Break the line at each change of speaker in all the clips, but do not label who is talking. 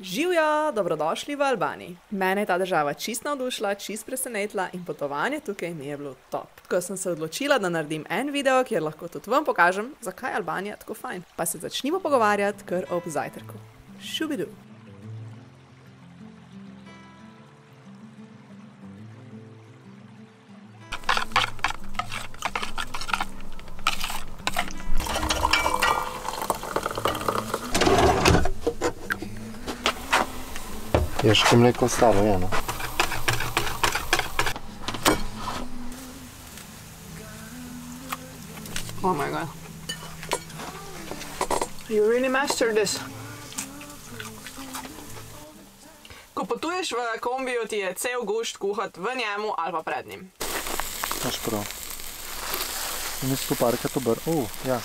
Živjo, dobrodošli v Albaniji. Mene je ta država čist navdušila, čist presenetila in potovanje tukaj mi je bilo top. Ko sem se odločila, da naredim en video, kjer lahko tudi vam pokažem, zakaj je Albanija tako fajn. Pa se začnimo pogovarjati kar ob zajtrku. Šubidu.
Je še mleko ostalo, je, no?
Oh my god. You really mastered this. Ko potuješ v kombiju, ti je cel gušt kuhati v njemu ali pa pred njim.
Maš prav. In isto parka to ja.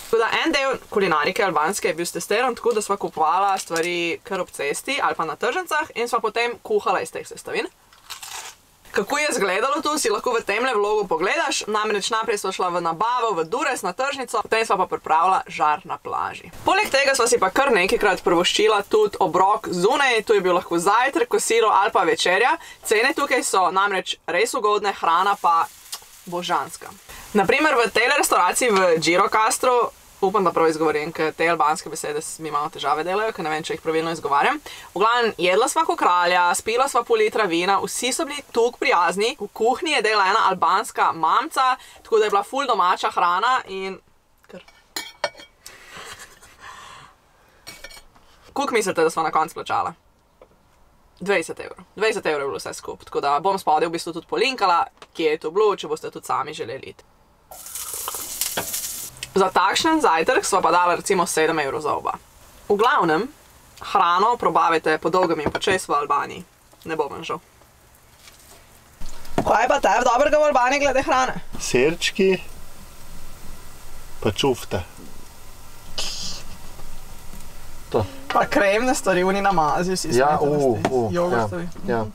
Tako da en del kulinarike albanske je bil testiran tako, da sva kupovala stvari kar ob cesti ali pa na tržnicah in sva potem kuhala iz teh sestavin. Kako je izgledalo to, si lahko v temle vlogu pogledaš, namreč najprej sva šla v nabavo, v Dures na tržnico, potem sva pa pripravila žar na plaži. Poleg tega sva si pa kar nekajkrat privoščila tudi obrok zunaj, to je bil lahko zajtrk, kosilo ali pa večerja. Cene tukaj so namreč res ugodne, hrana pa božanska. Naprimer v tej restauraciji v Gjirokastru, upam, da prav izgovorim, ker te albanske besede mi malo težave delajo, ker ne vem, če jih pravilno izgovarjam. V glavnem, jedla sva ko kralja, spila sva pol litra vina, vsi so bili tuk prijazni. V kuhinji je delala ena albanska mamca, tako da je bila ful domača hrana in... Koliko mislite, da sva na koncu plačala? 20 evrov. 20 evrov je bilo vse skup, tako da bom spodaj v bistvu tudi polinkala, kje je to bilo, če boste tudi sami želeli iti. Za takšen zajtrk sva pa dala recimo 7 evrov za oba. V glavnem, hrano probavajte po dolgem in počez v Albaniji. Ne bo vam žal. Kaj pa tev dobrega v Albaniji glede hrane?
Sirčki, pa čufte. To.
Pa kremne stvari, oni namazi, vsi jogurtovi.
Ja.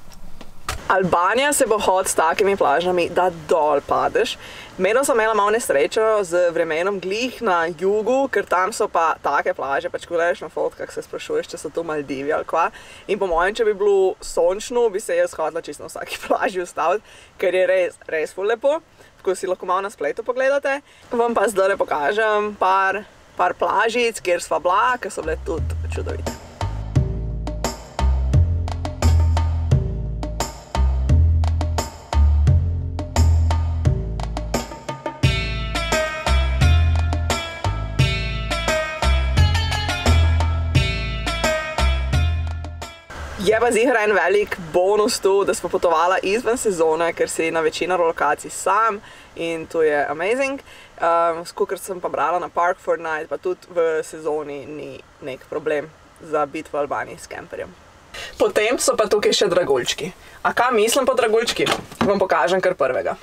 Albanija se bo hod s takimi plažami, da dol padeš. Medno sem imela malo nesrečo z vremenom glih na jugu, ker tam so pa take plaže, pač ko gledaš na fotkah, se sprašuješ, če so to Maldivi ali kva. In po mojem, če bi bilo sončno, bi se jaz hodila čisto na vsaki plaži ustaviti, ker je res ful lepo. Tako si lahko malo na spletu pogledate. Vam pa zdaj pokažem par plažic, kjer sva bila, ker so bile tudi čudovite. Je pa zihra en velik bonus tu, da smo potovala izven sezone, ker si na večino lokacij sam in to je amazing. Skokrat sem pa brala na Park4Night, pa tudi v sezoni ni nek problem za biti v Albaniji s kemperjem. Potem so pa tukaj še draguljčki. A kaj mislim po draguljčki? Vam pokažem kar prvega.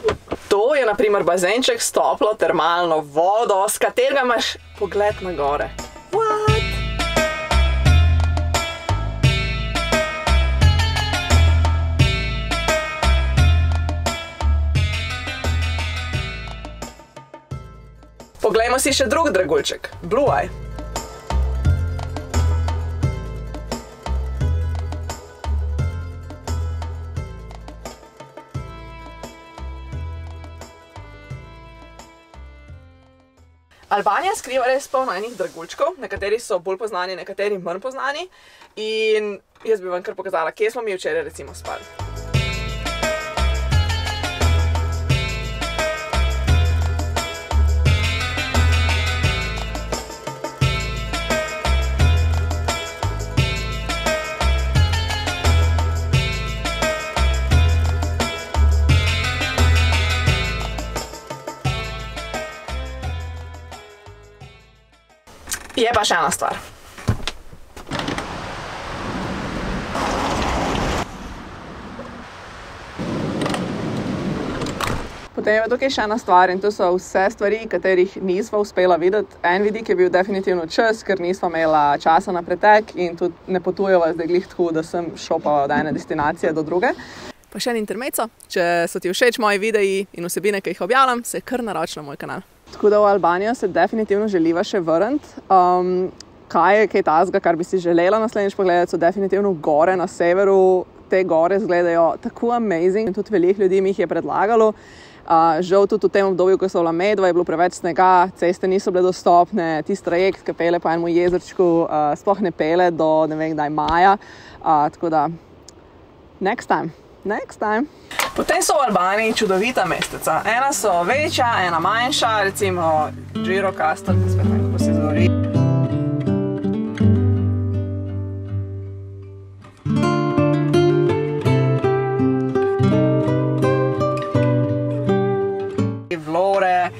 To je na primer bazenček s toplo termalno vodo, s katerega imaš pogled na gore. What? Poglejmo si še drug draguljček, Blue Eye. Albanija skriva res polno enih draguljčkov, nekateri so bolj poznani, nekateri manj poznani. In jaz bi vam kar pokazala, kje smo mi včeraj recimo spali. Je pa še ena stvar. Potem je tukaj še ena stvar in to so vse stvari, katerih nisva uspela videti. En vidik je bil definitivno čas, ker nisva imela časa na pretek in tudi ne potujeva zdaj glih tako, da sem šopala od ene destinacije do druge. Pa še en intermezzo. Če so ti všeč moji videi in vsebine, ki jih objavljam, se kar naroči na moj kanal. Tako da v Albanijo se definitivno želiva še vrniti. kaj je kaj tazga, kar bi si želela naslednjič pogledati, so definitivno gore na severu. Te gore izgledajo tako amazing in tudi veliko ljudi mi jih je predlagalo. Žal tudi v tem obdobju, ko so bila medva, je bilo preveč snega, ceste niso bile dostopne, tisti trajekt, ki pele po enemu jezerčku, sploh ne pele do ne vem kdaj maja. Tako da, next time. Potem so v Albaniji čudovita mesteca. Ena so večja, ena manjša, recimo Gjirokastra, spet ne vem, kako se zgodi. Vlore.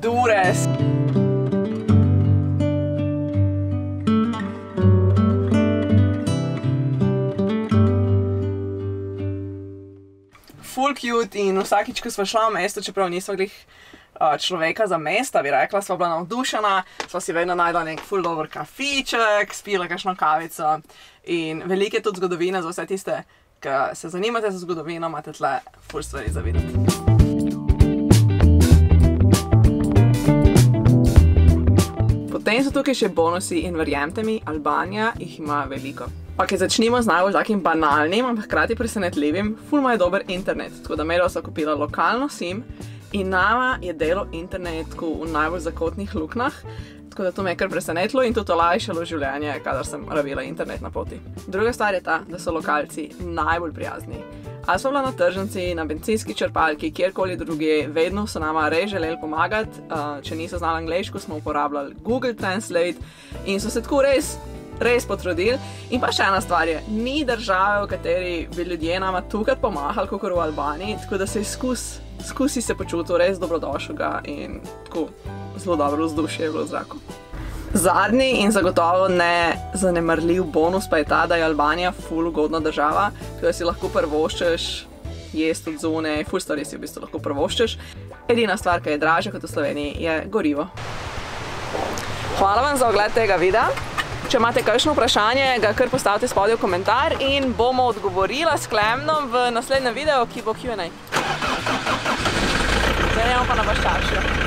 Dures. Full cute in vsakič, ko sva šla v mesto, čeprav nisva glih človeka za mesta, bi rekla, sva bila navdušena, sva si vedno najdla nek full dober kafiček, spila kakšno kavico in veliko je tudi zgodovine za vse tiste, ki se zanimate za zgodovino, imate tle full stvari za videti. Potem so tukaj še bonusi in verjemite mi, Albanija jih ima veliko. Ok, začnimo z najbolj takim banalnim, ampak hkrati presenetljivim, ful ima je dober internet, tako da Mero sva kupila lokalno SIM in nama je delo internet v najbolj zakotnih luknjah, tako da to me je kar presenetilo in tudi olajšalo življenje, kadar sem rabila internet na poti. Druga stvar je ta, da so lokalci najbolj prijazni. Ali smo bila na tržnici, na bencinski črpalki, kjerkoli druge, vedno so nama res želeli pomagati. Če niso znali angleško, smo uporabljali Google Translate in so se tako res potrudili. In pa še ena stvar je, ni države, v kateri bi ljudje nama tukaj pomahali, kakor v Albaniji, tako da se skusi se počutil res dobrodošlega in tako zelo dobro vzdušje je bilo v zraku. Zadnji in zagotovo ne zanemarljiv bonus pa je ta, da je Albanija ful ugodna država, tako da si lahko privoščiš jesti od zunaj, ful stvari si v bistvu lahko privoščiš. Edina stvar, ki je dražja kot v Sloveniji, je gorivo. Hvala vam za ogled tega videa. Če imate kakšno vprašanje, ga kar postavite spodaj v komentar in bomo odgovorila s Klemnom v naslednjem videu, ki bo Q&A. Zdaj pa na vaš čaršjo.